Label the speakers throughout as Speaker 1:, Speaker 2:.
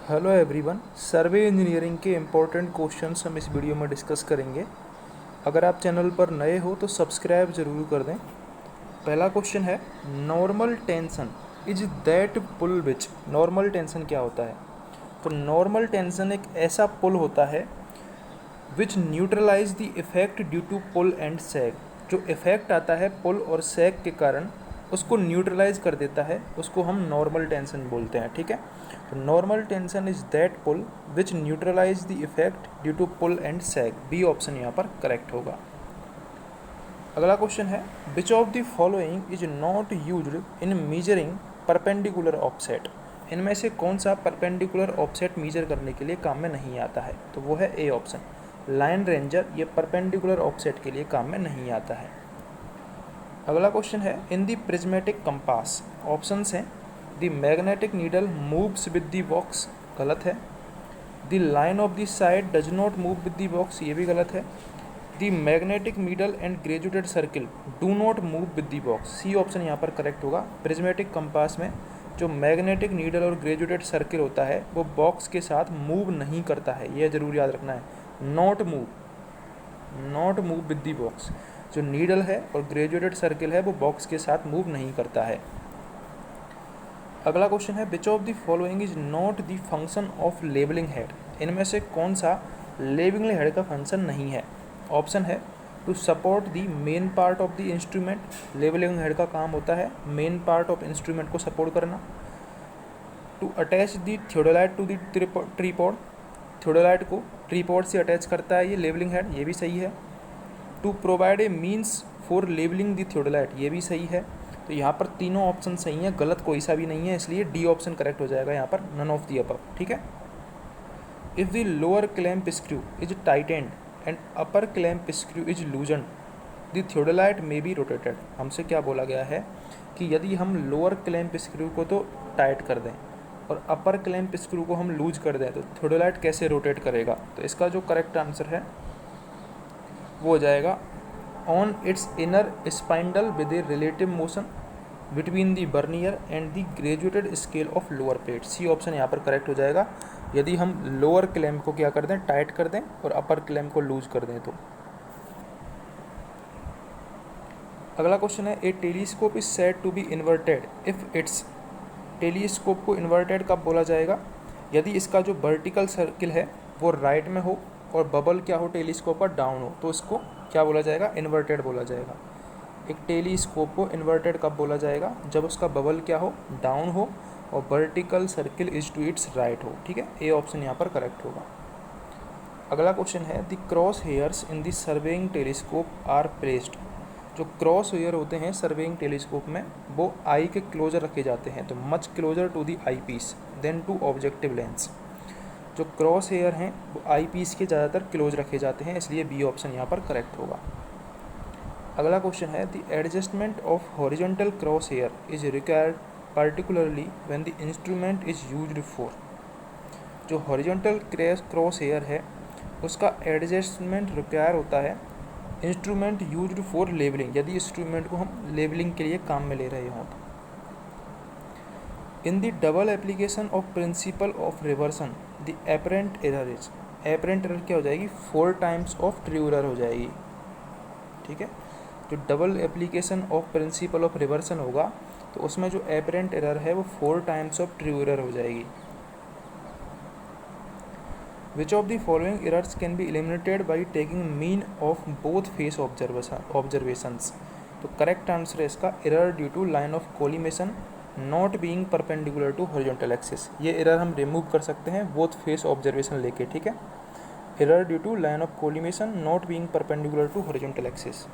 Speaker 1: Hello everyone, सर्वे engineering के important questions हम इस वीडियो में डिस्कस करेंगे। अगर आप चैनल पर नए हो तो सब्सक्राइब जरूर कर दें। पहला क्वेश्चन है, normal tension is that pull which. Normal tension क्या होता है? तो नॉर्मल टेंशन एक ऐसा पुल होता है which neutralise the effect due to pull and sag. जो इफेक्ट आता है पुल और सैग के कारण उसको न्यूट्रलाइज कर देता है, उसको हम नॉर्मल टेंशन बोलते हैं। ठीक है, तो normal tension is that pull which neutralise the effect due to pull and sag. B option यहाँ पर करेक्ट होगा। अगला क्वेश्चन है, which of the following is not used in measuring perpendicular offset. इनमें से कौन सा परपेंडिकुलर ऑफसेट मेजर करने के लिए काम में नहीं आता है? तो वो है ए ऑप्शन, लाइन रेंजर। ये परपेंडिकुलर ऑफसेट के लिए काम में नहीं आता है। अगला क्वेश्चन है, in the prismatic compass options हैं, the magnetic needle moves with the box, गलत है। The line of the side does not move with the box, ये भी गलत है। The magnetic needle and graduated circle do not move with the box, C option यहाँ पर correct होगा। Prismatic compass में जो मैग्नेटिक नीडल और ग्रेजुएटेड सर्किल होता है वो बॉक्स के साथ मूव नहीं करता है, यह जरूर याद रखना है। Not move with the box. जो नीडल है और ग्रेजुएटेड सर्किल है वो बॉक्स के साथ मूव नहीं करता है। अगला क्वेश्चन है, which of the following is not the function of labelling head. इनमें से कौन सा लेबलिंग हेड का फंक्शन नहीं है? ऑप्शन है, to support the main part of the instrument. Levelling head का काम होता है मेन पार्ट ऑफ इंस्ट्रूमेंट को सपोर्ट करना। To attach the theodolite to the tripod, theodolite को ट्रीपॉड से अटैच करता है ये लेबलिंग हेड, ये भी सही है। To provide a means for labelling the theodolite, ये भी सही है। तो यहाँ पर तीनों ऑप्शन सही हैं, गलत कोई सा भी नहीं है, इसलिए डी ऑप्शन करेक्ट हो जाएगा यहाँ पर, नन ऑफ द अबव। ठीक है। If the lower clamp screw is tightened and upper clamp screw is लूजन, the theodolite में बी रोटेटेड। हमसे क्या बोला गया है कि यदि हम लोअर क्लैंप स्क्रू को तो टाइट कर दें और अपर क्लैंप स्क्रू को हम लूज कर दें तो थियोडोलाइट कैसे रोटेट करेगा? तो इसका जो करेक्ट आंसर है वो हो जाएगा, on its inner spindle with a relative motion between the vernier and the graduated scale of lower plate. C option यहाँ पर करेक्ट हो जाएगा, यदि हम लोअर क्लैंप को क्या कर दें, टाइट कर दें और अपर क्लैंप को लूज कर दें तो। अगला क्वेश्चन है, a telescope is said to be inverted if it's. Telescope को इन्वर्टेड कब बोला जाएगा? यदि इसका जो वर्टिकल सर्किल है वो राइट में हो और बबल क्या हो टेलीस्कोप पर, डाउन हो, तो इसको क्या बोला जाएगा? इन्वर्टेड बोला जाएगा। एक टेलीस्कोप को इन्वर्टेड कब बोला जाएगा? जब उसका बबल क्या हो, डाउन हो और vertical circle is to its right हो। ठीक है, ए ऑप्शन यहाँ पर करेक्ट होगा। अगला क्वेश्चन है, the cross hairs in the surveying telescope are placed. जो क्रॉस हेयर होते हैं सर्वेइंग टेलीस्कोप में वो आई के क्लोजर रखे जाते हैं, तो much closer to the eyepiece than to objective lens. जो क्रॉस हेयर हैं वो आई पीस के ज़्यादातर क्लोज रखे जाते हैं, इसलिए बी ऑप्शन यहाँ पर करेक्ट होगा। अगला क्वेश्चन है, the adjustment of horizontal cross here is required particularly when the instrument is used for. जो हॉरिजॉन्टल क्रॉस हेयर है उसका एडजस्टमेंट रिक्वायर होता है इंस्ट्रूमेंट यूज्ड फॉर लेबलिंग, यदि इंस्ट्रूमेंट को हम लेबलिंग के लिए काम में ले रहे हों तो। In the double application of principle of reversion the apparent error is. Apparent error क्या हो जाएगी? 4 टाइम्स ऑफ ट्रू एरर हो जाएगी। ठीक है, जो double application of principle of reversion होगा तो उसमें जो एपरेंट एरर है वो 4 टाइम्स ऑफ ट्रू एरर हो जाएगी। Which of the following errors can be eliminated by taking mean of both face observations. तो करेक्ट आंसर है इसका, error due to line of collimation not being perpendicular to horizontal axis. ये error हम remove कर सकते हैं both face observation लेके। ठीक है, error due to line of collimation not being perpendicular to horizontal axis.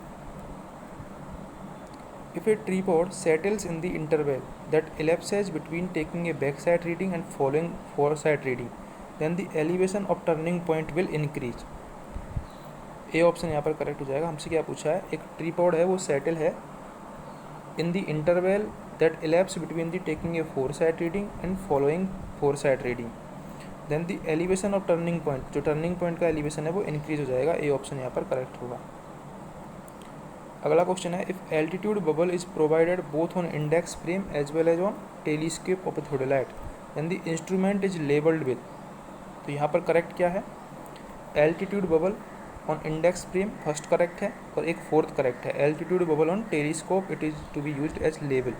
Speaker 1: If a tripod settles in the interval that elapses between taking a backside reading and following foresight reading, then the elevation of turning point will increase. A option यहाँ पर correct हो जाएगा। हमसे क्या पूछा है, एक ट्रीपॉड है वो सेटल है in the interval that elapse between the taking a foresight reading and following foresight reading, then the elevation of turning point, जो टर्निंग पॉइंट का एलिवेशन है वो इंक्रीज हो जाएगा। ए ऑप्शन यहाँ पर करेक्ट होगा। अगला क्वेश्चन है, if altitude bubble is provided both on index frame as well as on telescope of theodolite, and the instrument is labelled with, तो यहाँ पर करेक्ट क्या है, altitude bubble on index frame first correct है, और एक fourth correct है, altitude bubble on telescope it is to be used as label.